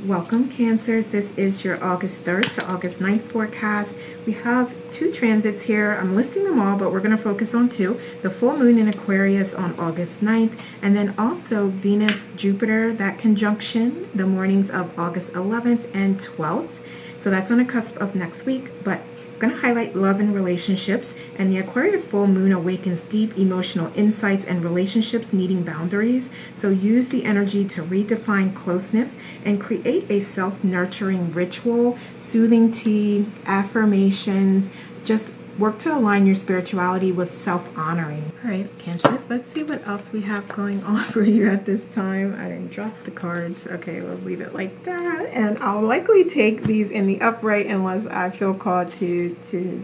Welcome, Cancers. This is your August 3rd to August 9th forecast. We have two transits here. I'm listing them all, but we're going to focus on two. The full moon in Aquarius on August 9th, and then also Venus-Jupiter, that conjunction, the mornings of August 11th and 12th. So that's on the cusp of next week, but it's going to highlight love and relationships, and the Aquarius full moon awakens deep emotional insights and relationships needing boundaries. So use the energy to redefine closeness and create a self-nurturing ritual, soothing tea, affirmations. Just work to align your spirituality with self-honoring. All right, Cancers, let's see what else we have going on for you at this time. I didn't drop the cards. Okay, we'll leave it like that. And I'll likely take these in the upright unless I feel called to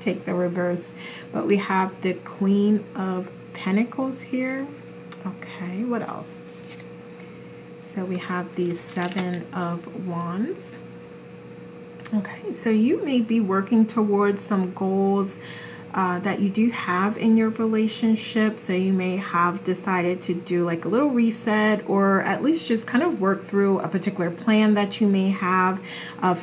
take the reverse. But we have the Queen of Pentacles here. Okay, what else? So we have the Seven of Wands. Okay, so you may be working towards some goals that you do have in your relationship. So you may have decided to do like a little reset, or at least just kind of work through a particular plan that you may have.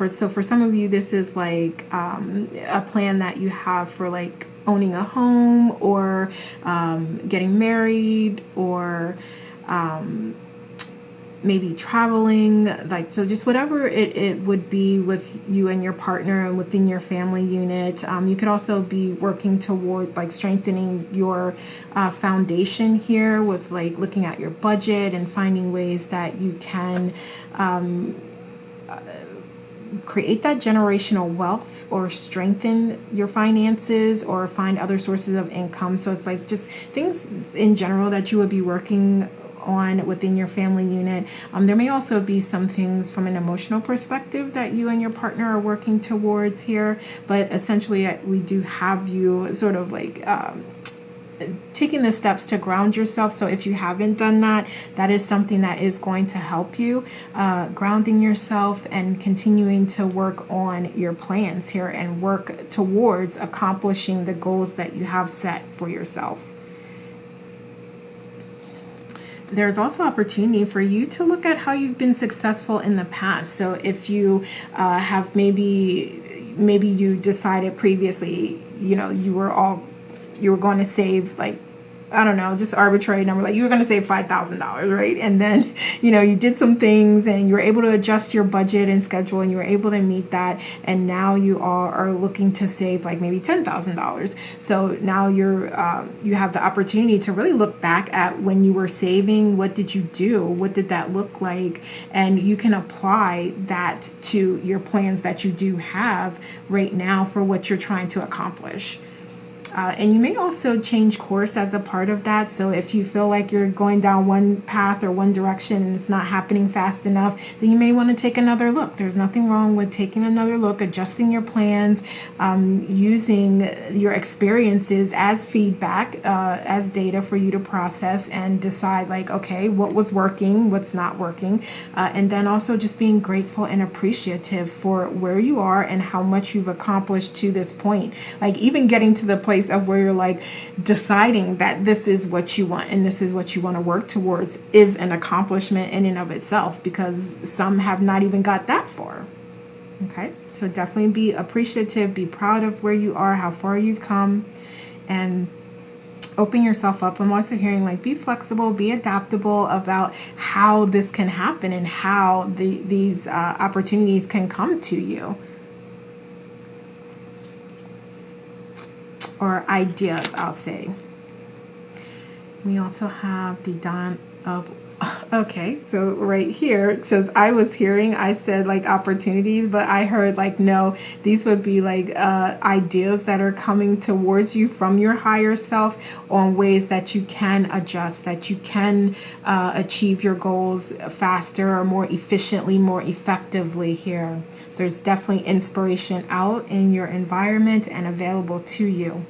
So for some of you, this is like a plan that you have for like owning a home, or getting married, or maybe traveling, like, so just whatever it would be with you and your partner and within your family unit. You could also be working toward like strengthening your foundation here with like looking at your budget and finding ways that you can create that generational wealth or strengthen your finances or find other sources of income. So it's like just things in general that you would be working on within your family unit. There may also be some things from an emotional perspective that you and your partner are working towards here, but essentially we do have you sort of like taking the steps to ground yourself. So if you haven't done that, that is something that is going to help you, grounding yourself and continuing to work on your plans here and work towards accomplishing the goals that you have set for yourself. There's also opportunity for you to look at how you've been successful in the past. So if you have maybe you decided previously, you were going to save, like, I don't know, just arbitrary number, like you were going to save $5,000, right? And then, you did some things and you were able to adjust your budget and schedule and you were able to meet that. And now you all are looking to save like maybe $10,000. So now you have the opportunity to really look back at when you were saving. What did you do? What did that look like? And you can apply that to your plans that you do have right now for what you're trying to accomplish. And you may also change course as a part of that. So if you feel like you're going down one path or one direction and it's not happening fast enough, then you may want to take another look. There's nothing wrong with taking another look, adjusting your plans, using your experiences as feedback, as data for you to process and decide like, okay, what was working, what's not working. And then also just being grateful and appreciative for where you are and how much you've accomplished to this point. Like even getting to the place of where you're like deciding that this is what you want and this is what you want to work towards is an accomplishment in and of itself, because some have not even got that far. Okay, so definitely be appreciative, be proud of where you are, how far you've come, and open yourself up. I'm also hearing like be flexible, be adaptable about how this can happen and how these opportunities can come to you. Or ideas, I'll say. We also have the Dawn of, okay, so right here it says I said like opportunities, but I heard like, no, these would be like ideas that are coming towards you from your higher self on ways that you can adjust, that you can achieve your goals faster or more efficiently, more effectively here. So there's definitely inspiration out in your environment and available to you.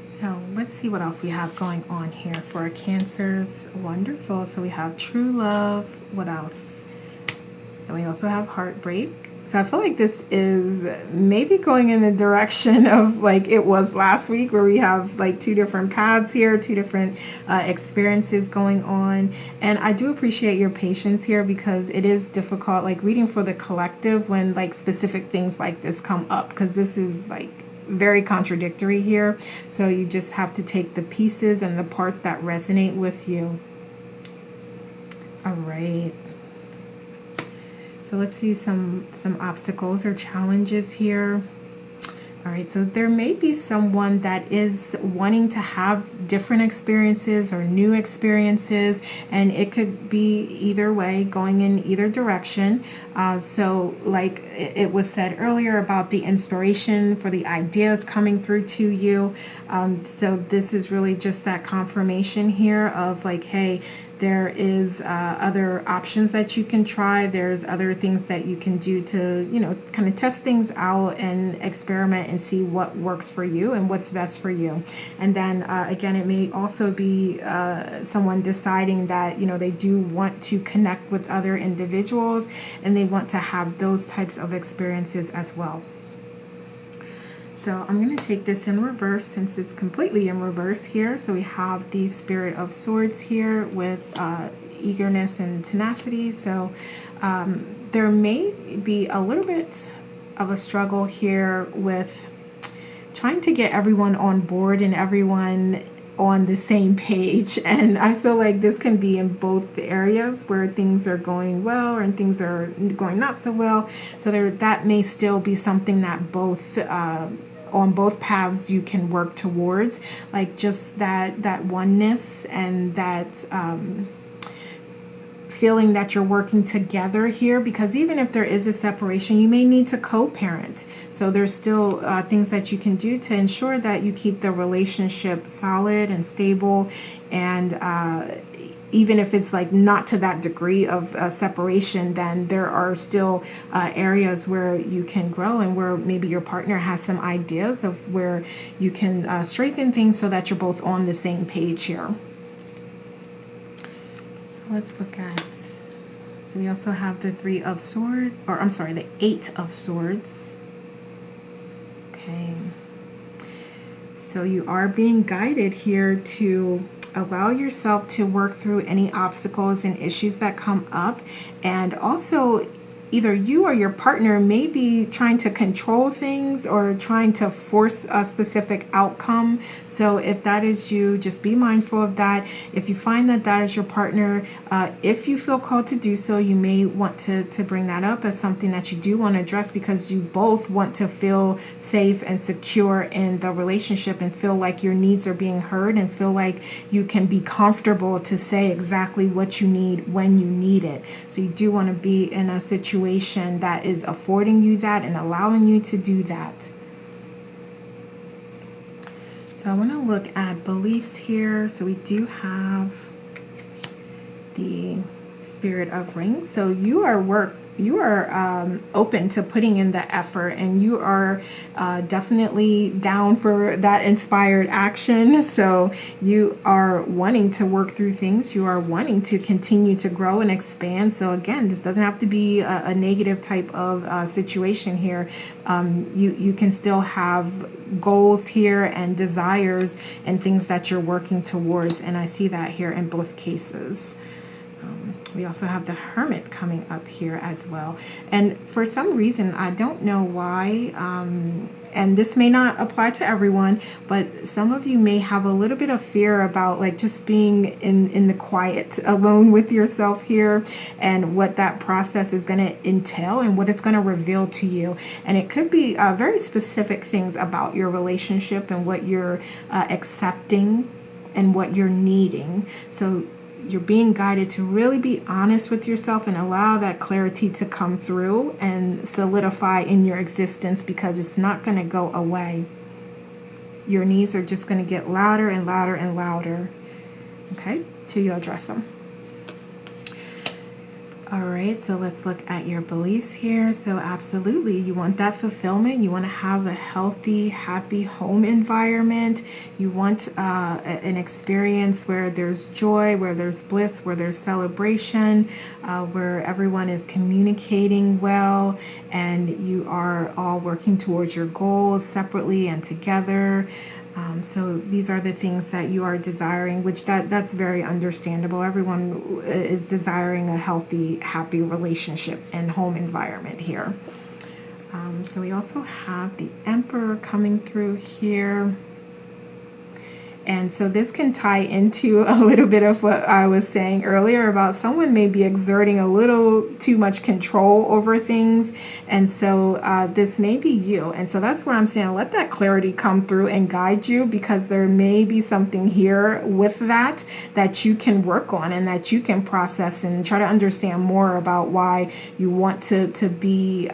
So let's see what else we have going on here for our Cancers. Wonderful. So we have true love. What else? And we also have heartbreak. So I feel like this is maybe going in the direction of like it was last week, where we have like two different paths here, two different experiences going on. And I do appreciate your patience here, because it is difficult, like reading for the collective when like specific things like this come up, because this is like very contradictory here. So you just have to take the pieces and the parts that resonate with you. All right. So let's see some obstacles or challenges here. All right, so there may be someone that is wanting to have different experiences or new experiences, and it could be either way, going in either direction. So like it was said earlier about the inspiration for the ideas coming through to you. So this is really just that confirmation here of like, hey, there is other options that you can try. There's other things that you can do to, you know, kind of test things out and experiment and see what works for you and what's best for you. And then again, it may also be someone deciding that, you know, they do want to connect with other individuals and they want to have those types of experiences as well. So I'm going to take this in reverse, since it's completely in reverse here. So we have the Spirit of Swords here with eagerness and tenacity. So there may be a little bit of a struggle here with trying to get everyone on board and everyone on the same page. And I feel like this can be in both areas, where things are going well and things are going not so well. So that may still be something that both on both paths you can work towards, like just that oneness and that feeling that you're working together here, because even if there is a separation, you may need to co-parent. So there's still things that you can do to ensure that you keep the relationship solid and stable. And even if it's like not to that degree of separation, then there are still areas where you can grow, and where maybe your partner has some ideas of where you can strengthen things so that you're both on the same page here. Let's look at, so we also have the Three of Swords, or I'm sorry, the Eight of Swords. Okay. So you are being guided here to allow yourself to work through any obstacles and issues that come up. And also, either you or your partner may be trying to control things or trying to force a specific outcome. So if that is you, just be mindful of that. If you find that that is your partner, if you feel called to do so, you may want to bring that up as something that you do want to address, because you both want to feel safe and secure in the relationship and feel like your needs are being heard and feel like you can be comfortable to say exactly what you need when you need it. So you do want to be in a situation that is affording you that and allowing you to do that. So I want to look at beliefs here. So we do have the Spirit of Rings. So you are open to putting in the effort, and you are definitely down for that inspired action. So you are wanting to work through things. You are wanting to continue to grow and expand. So again, this doesn't have to be a negative type of situation here. You can still have goals here and desires and things that you're working towards. And I see that here in both cases. We also have the Hermit coming up here as well. And for some reason, I don't know why, and this may not apply to everyone, but some of you may have a little bit of fear about like just being in the quiet, alone with yourself here, and what that process is going to entail and what it's going to reveal to you. And it could be very specific things about your relationship and what you're accepting and what you're needing. So you're being guided to really be honest with yourself and allow that clarity to come through and solidify in your existence, because it's not going to go away. Your needs are just going to get louder and louder and louder, okay, till you address them. All right, so let's look at your beliefs here. So absolutely, you want that fulfillment. You want to have a healthy, happy home environment. You want an experience where there's joy, where there's bliss, where there's celebration, where everyone is communicating well, and you are all working towards your goals separately and together. So these are the things that you are desiring, which that's very understandable. Everyone is desiring a healthy, happy relationship and home environment here. So we also have the Emperor coming through here. And so this can tie into a little bit of what I was saying earlier about someone may be exerting a little too much control over things. And so this may be you. And so that's where I'm saying let that clarity come through and guide you, because there may be something here with that you can work on and that you can process and try to understand more about why you want to be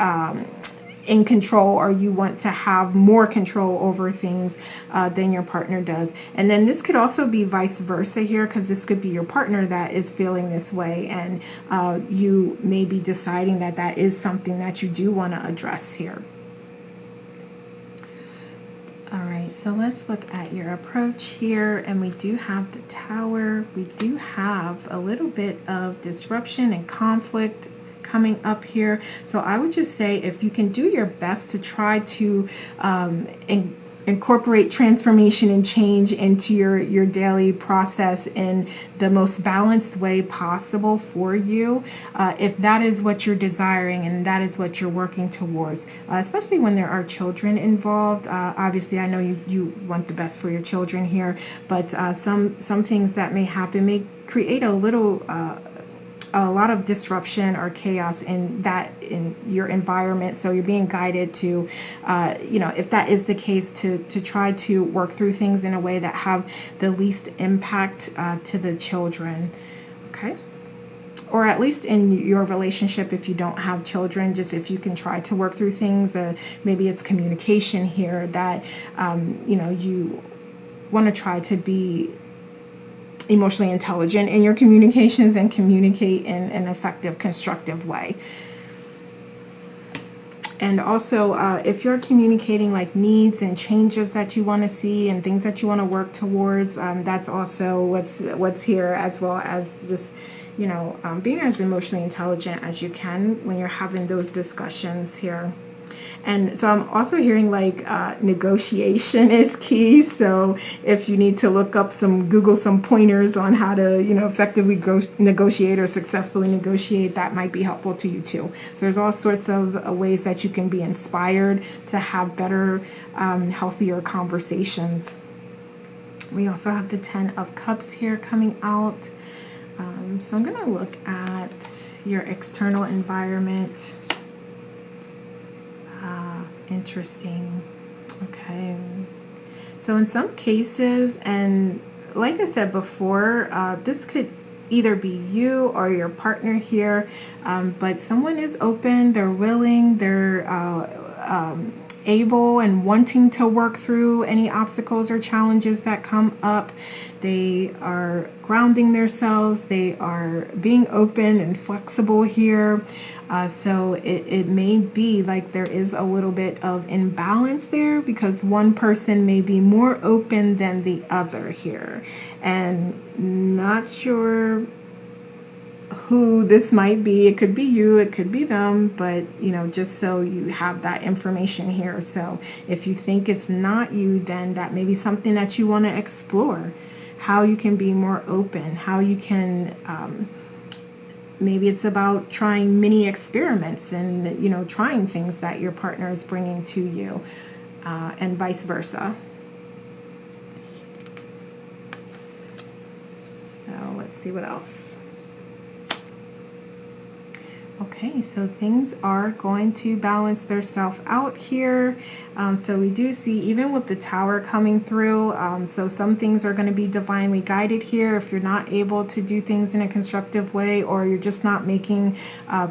in control, or you want to have more control over things than your partner does. And then this could also be vice versa here, because this could be your partner that is feeling this way, and you may be deciding that that is something that you do want to address here. All right, so let's look at your approach here, and we do have the Tower. We do have a little bit of disruption and conflict coming up here. So I would just say if you can do your best to try to incorporate transformation and change into your daily process in the most balanced way possible for you, if that is what you're desiring and that is what you're working towards, especially when there are children involved. Obviously, I know you want the best for your children here, but some things that may happen may create a lot of disruption or chaos in your environment. So you're being guided to, if that is the case, to try to work through things in a way that have the least impact to the children. Okay. Or at least in your relationship, if you don't have children, just if you can try to work through things, maybe it's communication here that, you want to try to be emotionally intelligent in your communications and communicate in an effective, constructive way. And also, if you're communicating like needs and changes that you want to see and things that you want to work towards, that's also what's here, as well as just, being as emotionally intelligent as you can when you're having those discussions here. And so I'm also hearing like negotiation is key. So if you need to Google some pointers on how to, effectively negotiate or successfully negotiate, that might be helpful to you too. So there's all sorts of ways that you can be inspired to have better, healthier conversations. We also have the 10 of Cups here coming out. So I'm going to look at your external environment. Interesting. Okay. So in some cases, and like I said before, this could either be you or your partner here, but someone is open, they're willing, they're able and wanting to work through any obstacles or challenges that come up. They are grounding themselves. They are being open and flexible here. So it may be like there is a little bit of imbalance there, because one person may be more open than the other here. And not sure who this might be. It could be you, it could be them, but just so you have that information here. So if you think it's not you, then that may be something that you want to explore, how you can be more open, how you can maybe it's about trying mini experiments and trying things that your partner is bringing to you, and vice versa. So let's see what else. Okay, so things are going to balance themselves out here. So we do see, even with the Tower coming through, so some things are going to be divinely guided here. If you're not able to do things in a constructive way, or you're just not making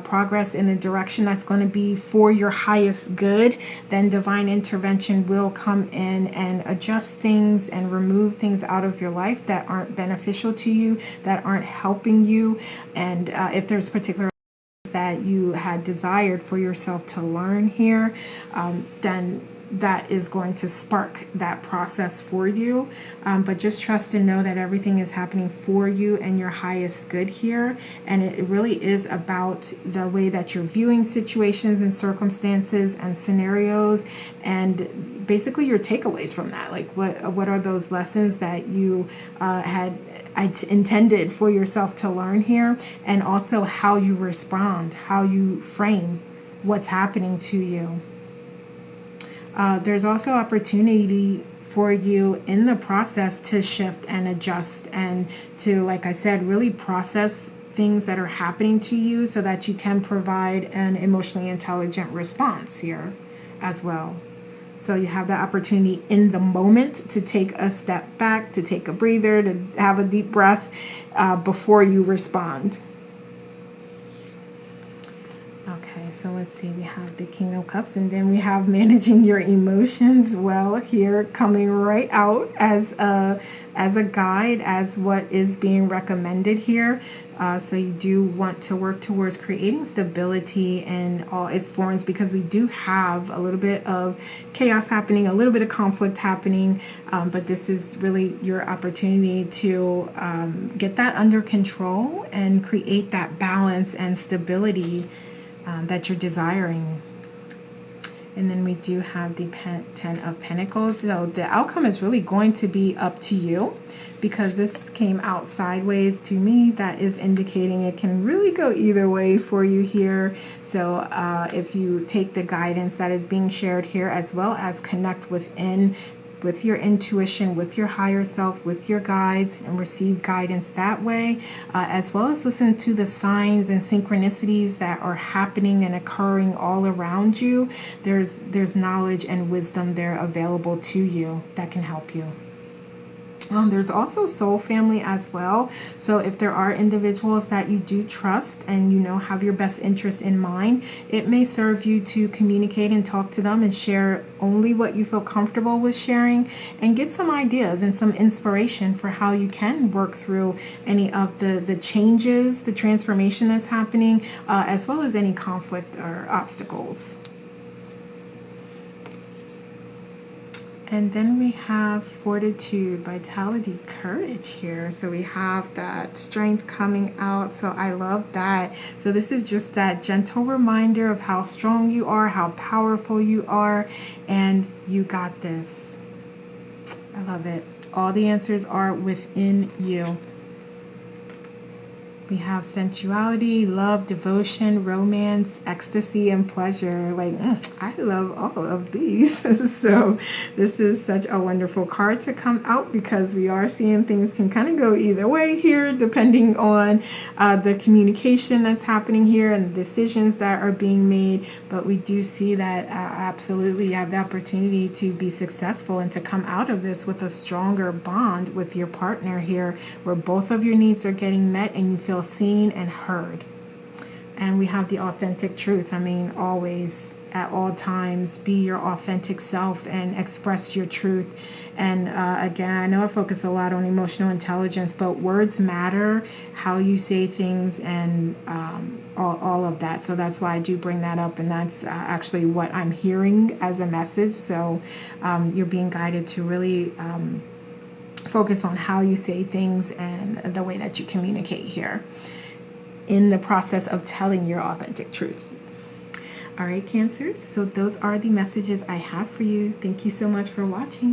progress in the direction that's going to be for your highest good, then divine intervention will come in and adjust things and remove things out of your life that aren't beneficial to you, that aren't helping you. And if there's particular that you had desired for yourself to learn here, then that is going to spark that process for you. But just trust and know that everything is happening for you and your highest good here. And it really is about the way that you're viewing situations and circumstances and scenarios, and basically your takeaways from that. Like what are those lessons that you had intended for yourself to learn here, and also how you respond, how you frame what's happening to you. There's also opportunity for you in the process to shift and adjust and to, like I said, really process things that are happening to you so that you can provide an emotionally intelligent response here as well. So you have the opportunity in the moment to take a step back, to take a breather, to have a deep breath before you respond. Okay, so let's see, we have the King of Cups, and then we have managing your emotions well here, coming right out as a guide, as what is being recommended here. So you do want to work towards creating stability in all its forms, because we do have a little bit of chaos happening, a little bit of conflict happening, but this is really your opportunity to get that under control and create that balance and stability that you're desiring. And then we do have the 10 of Pentacles. So the outcome is really going to be up to you, because this came out sideways to me. That is indicating it can really go either way for you here. So if you take the guidance that is being shared here, as well as connect within with your intuition, with your higher self, with your guides, and receive guidance that way, as well as listen to the signs and synchronicities that are happening and occurring all around you. There's knowledge and wisdom there available to you that can help you. There's also soul family as well. So if there are individuals that you do trust and you know have your best interest in mind, it may serve you to communicate and talk to them and share only what you feel comfortable with sharing, and get some ideas and some inspiration for how you can work through any of the changes, the transformation that's happening, as well as any conflict or obstacles. And then we have fortitude, vitality, courage here. So we have that strength coming out. So I love that. So this is just that gentle reminder of how strong you are, how powerful you are, and you got this. I love it. All the answers are within you. We have sensuality, love, devotion, romance, ecstasy, and pleasure. Like, I love all of these. So this is such a wonderful card to come out, because we are seeing things can kind of go either way here, depending on the communication that's happening here and the decisions that are being made. But we do see that absolutely you have the opportunity to be successful and to come out of this with a stronger bond with your partner here, where both of your needs are getting met and you feel seen and heard. And we have the authentic truth. I mean, always, at all times, be your authentic self and express your truth. And again, I know I focus a lot on emotional intelligence, but words matter, how you say things, and all of that. So that's why I do bring that up, and that's actually what I'm hearing as a message. So you're being guided to really focus on how you say things and the way that you communicate here in the process of telling your authentic truth. All right, Cancers. So those are the messages I have for you. Thank you so much for watching.